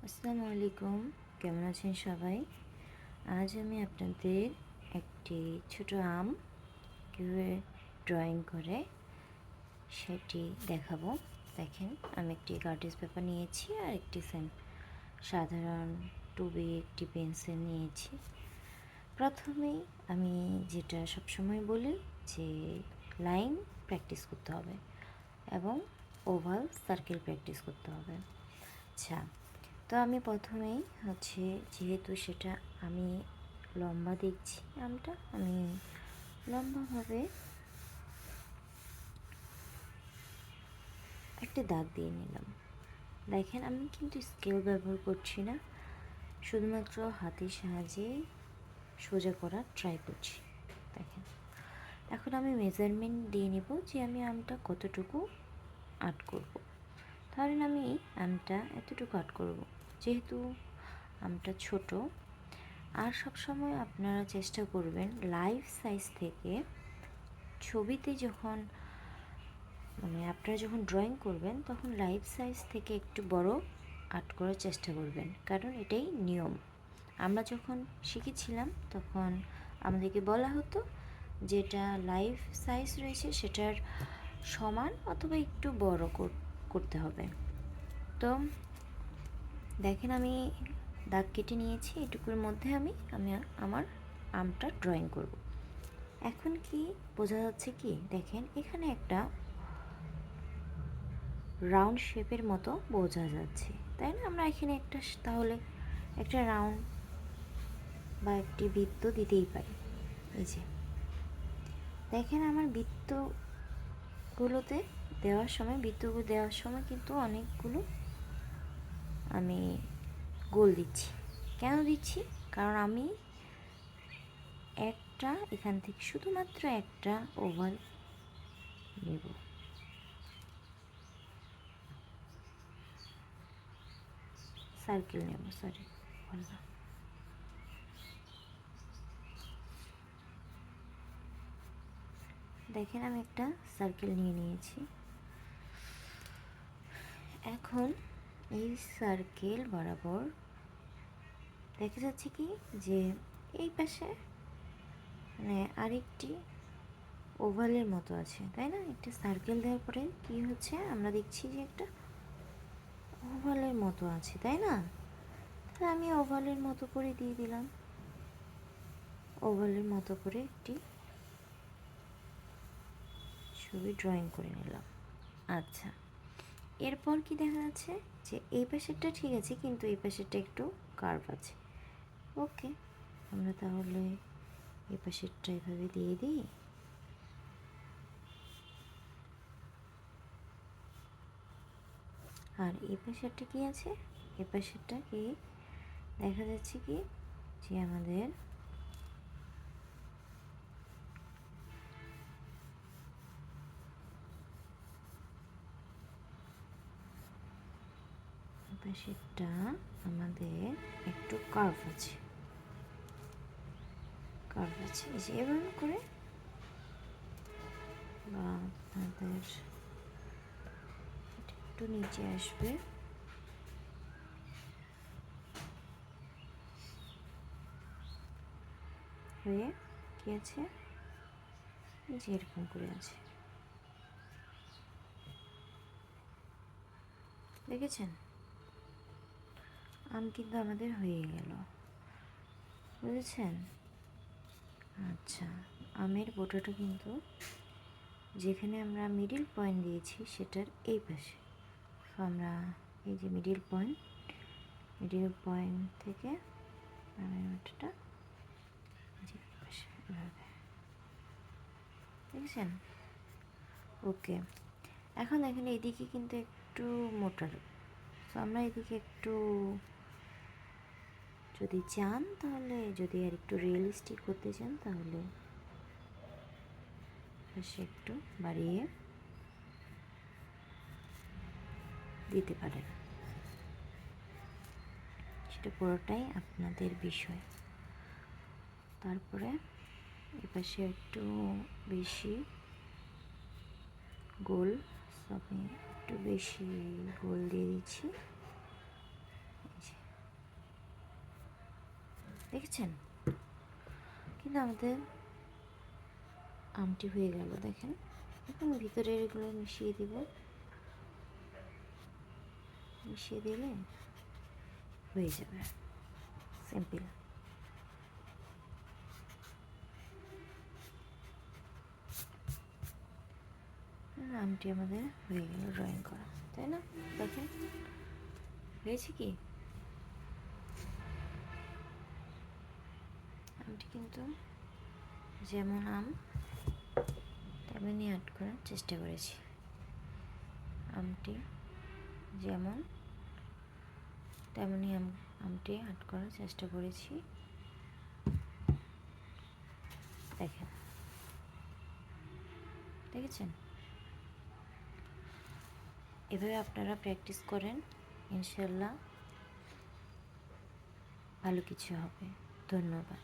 আসসালামু আলাইকুম, কেমন আছেন সবাই? আজ আমি আপনাদের একটি ছোট আম কীভাবে ড্রয়িং করে সেটি দেখাবো। দেখেন, আমি একটি কার্টেজ পেপার নিয়েছি আর একটি সাধারণ 2B একটি পেন্সিল নিয়েছি। প্রথমেই আমি যেটা সবসময় বলি যে লাইন প্র্যাকটিস করতে হবে এবং ওভাল সার্কেল প্র্যাকটিস করতে হবে। আচ্ছা, তো আমি প্রথমেই যেহেতু সেটা আমি লম্বা দেখছি আমটা, আমি লম্বাভাবে একটা দাগ দিয়ে নিলাম। দেখেন, আমি কিন্তু স্কেল ব্যবহার করছি না, শুধুমাত্র হাতের সাহায্যে সোজা করার ট্রাই করছি। দেখেন, এখন আমি মেজারমেন্ট দিয়ে নেব যে আমি আমটা কতটুকু আর্ট করব। ধরেন আমি আমটা এতটুকু আর্ট করব, যেহেতু আমটা ছোট। আর সবসময় আপনারা চেষ্টা করবেন লাইফ সাইজ থেকে ছবিতে যখন আপনারা যখন ড্রয়িং করবেন তখন লাইফ সাইজ থেকে একটু বড় আর্ট করার চেষ্টা করবেন, কারণ এটাই নিয়ম। আমরা যখন শিখেছিলাম তখন আমাদেরকে বলা হতো যেটা লাইফ সাইজ রয়েছে সেটার সমান অথবা একটু বড় করতে হবে। তো দেখেন, আমি দাগ কেটে নিয়েছি। এটুকুর মধ্যে আমি আমার আমটা ড্রয়িং করব। এখন কি বোঝা যাচ্ছে কি? দেখেন, এখানে একটা রাউন্ড শেপের মতো বোঝা যাচ্ছে, তাই না? আমরা এখানে তাহলে একটা রাউন্ড বা একটি বৃত্ত দিতেই পারি। এই যে দেখেন, আমার বৃত্তগুলো দেওয়ার সময় কিন্তু অনেকগুলো আমি গোল দিচ্ছি। কেন দিচ্ছি? কারণ আমি এখান থেকে শুধুমাত্র একটা ওভাল নেব। সার্কেল নেব, সরি বললাম। দেখেন, আমি একটা সার্কেল নিয়ে নিয়েছি। এখন এই সার্কেল বরাবর দেখা যাচ্ছে কি যে এই পাশে আরেকটি ওভালের মতো আছে, তাই না? একটা সার্কেল দেওয়ার পরে কি হচ্ছে, আমরা দেখছি যে একটা ওভালের মতো আছে, তাই না? তাহলে আমি ওভালের মতো করে দিয়ে দিলাম, ওভালের মতো করে একটি ছবি ড্রয়িং করে নিলাম। আচ্ছা, এরপর কি দেখা যাচ্ছে যে এই পাশেরটা ঠিক আছে, কিন্তু এই পাশেরটা একটু কার্ভ আছে। ওকে, আমরা তাহলে এই পাশেরটা এভাবে দিয়ে দিই। আর এই পাশেরটা কি আছে? এই পাশেরটা কি দেখা যাচ্ছে কি যে আমাদের পাশেরটা আমাদের একটু কার্ভ আছে, এই যে এভাবে করে, বা আপনাদের একটু নিচে আসবে, হয়ে কি আছে, এই যে এরকম করে আছে। দেখেছেন, আম কিন্তু আমাদের হয়ে গেল, বুঝেছেন? আচ্ছা, আমের বোটাটা কিন্তু যেখানে আমরা মিডিল পয়েন্ট দিয়েছি সেটার এই পাশে। তো আমরা এই যে মিডিল পয়েন্ট থেকে আমের বোটাটা যে পাশে এভাবে, দেখেছেন? ওকে, এখন দেখেন এদিকে কিন্তু একটু মোটা, তো আমরা এদিকে একটু যদি চান, তাহলে যদি আর একটু রিয়েলিস্টিক করতে চান তাহলে পাশে একটু বাড়িয়ে দিতে পারেন। সেটা পুরোটাই আপনাদের বিষয়। তারপরে এপাশে একটু বেশি গোল, আমি একটু বেশি গোল দিয়ে দিচ্ছি। দেখেছেন? কিন্তু আমাদের আমটি হয়ে গেল, দেখেন। এখন ভিতরে এগুলো মিশিয়ে দিব, মিশিয়ে দিলে হয়ে যাবে, সিম্পল। আমটি আমাদের হয়ে গেল ড্রয়িং করা, তাই না? দেখেন হয়েছে কি? আমটি কিন্তু যেমন আম তেমনই আর্ট করার চেষ্টা করেছি। আমটি যেমন তেমনই আমটি আর্ট করার চেষ্টা করেছি, দেখেন। দেখেছেন? এভাবে আপনারা প্র্যাকটিস করেন, ইনশাল্লাহ ভালো কিছু হবে। ধন্যবাদ।